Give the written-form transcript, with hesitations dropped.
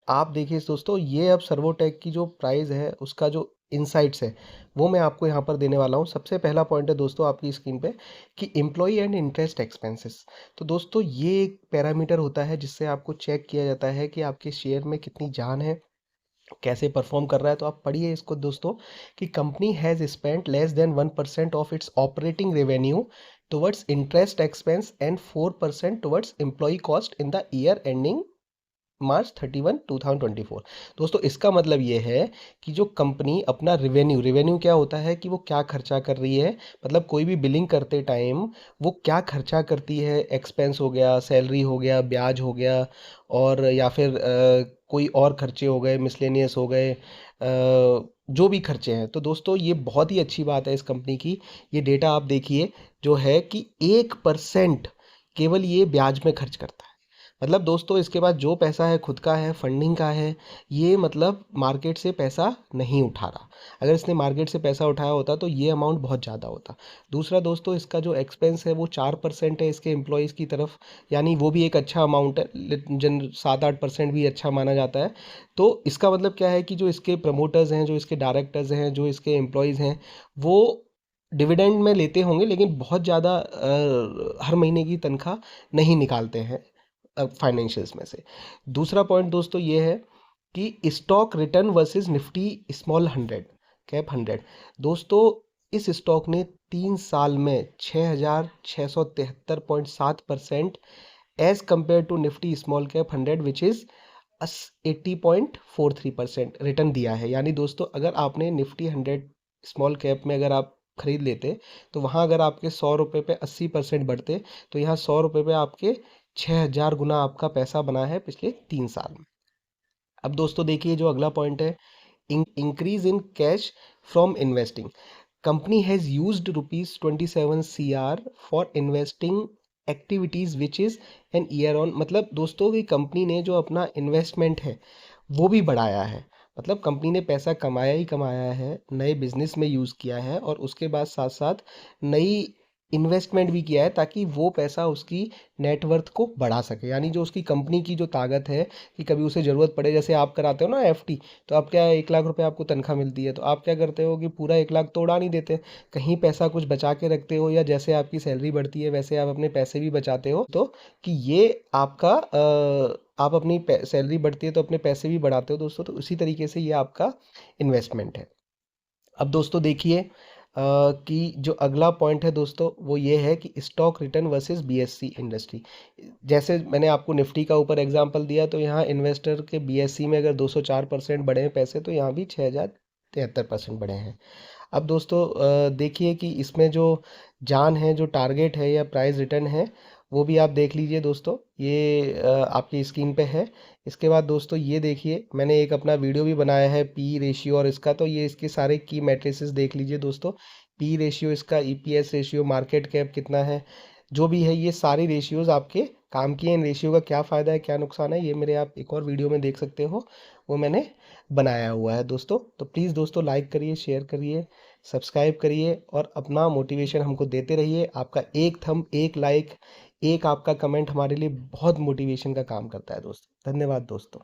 आप देखिए दोस्तों, ये अब सर्वोटेक की जो प्राइस है उसका जो इनसाइट्स है वो मैं आपको यहाँ पर देने वाला हूँ। सबसे पहला पॉइंट है दोस्तों आपकी स्क्रीन पे कि एम्प्लॉय एंड इंटरेस्ट एक्सपेंसेस। तो दोस्तों ये एक पैरामीटर होता है जिससे आपको चेक किया जाता है कि आपके शेयर में कितनी जान है, कैसे परफॉर्म कर रहा है। तो आप पढ़िए इसको दोस्तों कि company has spent less than 1% of its operating revenue towards interest expense and 4% towards employee cost in the year ending March 31, 2024। दोस्तों इसका मतलब ये है कि जो कंपनी अपना रेवेन्यू क्या होता है कि वो क्या खर्चा कर रही है, मतलब कोई भी बिलिंग करते टाइम वो क्या खर्चा करती है, एक्सपेंस हो गया, सैलरी हो गया, ब्याज हो गया, और या फिर कोई और खर्चे हो गए, मिसलेनियस हो गए, जो भी खर्चे हैं। तो दोस्तों ये बहुत ही अच्छी बात है इस कंपनी की। ये डेटा आप देखिए जो है कि 1% केवल ये ब्याज में खर्च करता है। मतलब दोस्तों इसके पास जो पैसा है खुद का है, फंडिंग का है, ये मतलब मार्केट से पैसा नहीं उठा रहा। अगर इसने मार्केट से पैसा उठाया होता तो ये अमाउंट बहुत ज़्यादा होता। दूसरा दोस्तों इसका जो एक्सपेंस है वो 4% है इसके एम्प्लॉयज़ की तरफ, यानी वो भी एक अच्छा अमाउंट है। जन 7-8% भी अच्छा माना जाता है। तो इसका मतलब क्या है कि जो इसके प्रमोटर्स हैं, जो इसके डायरेक्टर्स हैं, जो इसके एम्प्लॉयज़ हैं, वो डिविडेंड में लेते होंगे लेकिन बहुत ज़्यादा हर महीने की तनख्वाह नहीं निकालते हैं फाइनेंशियल्स में से। दूसरा पॉइंट दोस्तों ये है कि stock return versus Nifty small 100 cap 100। दोस्तों इस स्टॉक ने 3 साल में 6,673.7% as compare to Nifty small cap 100 which is 80.43% return दिया है। यानी दोस्तों अगर आपने निफ्टी 100 स्मॉल कैप में अगर आप खरीद लेते तो वहाँ अगर आपके 100 रुपये पे 80% बढ़ते, तो यहाँ 100 रुपये पे आपके 6,000 गुना आपका पैसा बना है पिछले 3 साल में। अब दोस्तों देखिए जो अगला पॉइंट है, increase in cash from investing. Company has used ₹27 CR for investing activities which is an year on. मतलब दोस्तों की कंपनी ने जो अपना इन्वेस्टमेंट है वो भी बढ़ाया है। मतलब कंपनी ने पैसा कमाया ही कमाया है, नए बिजनेस में यूज़ किया है, और उसके बाद साथ साथ नई इन्वेस्टमेंट भी किया है ताकि वो पैसा उसकी नेटवर्थ को बढ़ा सके। यानी जो उसकी कंपनी की जो ताकत है कि कभी उसे ज़रूरत पड़े, जैसे आप कराते हो ना एफडी, तो आप क्या 1 लाख रुपए आपको तनख्वाह मिलती है, तो आप क्या करते हो कि पूरा 1 लाख तो उड़ा नहीं देते, कहीं पैसा कुछ बचा के रखते हो, या जैसे आपकी सैलरी बढ़ती है वैसे आप अपने पैसे भी बचाते हो। तो कि ये आपका आप अपनी सैलरी बढ़ती है तो अपने पैसे भी बढ़ाते हो दोस्तों, तो उसी तरीके से ये आपका इन्वेस्टमेंट है। अब दोस्तों देखिए कि जो अगला पॉइंट है दोस्तों वो ये है कि stock return versus BSc industry. जैसे मैंने आपको निफ्टी का ऊपर एग्जांपल दिया, तो यहाँ इन्वेस्टर के बीएससी में अगर 204% बढ़े हैं पैसे, तो यहाँ भी 6,073% बढ़े हैं। अब दोस्तों देखिए कि इसमें जो जान है, जो टारगेट है या प्राइस रिटर्न है, वो भी आप देख लीजिए दोस्तों। ये आपकी स्क्रीन पे है। इसके बाद दोस्तों ये देखिए मैंने एक अपना वीडियो भी बनाया है पी रेशियो और इसका, तो ये इसके सारे की मैट्रिसेस देख लीजिए दोस्तों। पी रेशियो, इसका ईपीएस रेशियो, मार्केट कैप कितना है, जो भी है ये सारी रेशियोज आपके काम की हैं। इन रेशियो का क्या फ़ायदा है, क्या नुकसान है, ये मेरे आप एक और वीडियो में देख सकते हो, वो मैंने बनाया हुआ है दोस्तों। तो प्लीज़ दोस्तों लाइक करिए, शेयर करिए, सब्सक्राइब करिए, और अपना मोटिवेशन हमको देते रहिए। आपका एक थंब, एक लाइक, एक आपका कमेंट हमारे लिए बहुत मोटिवेशन का काम करता है दोस्तों। धन्यवाद दोस्तों।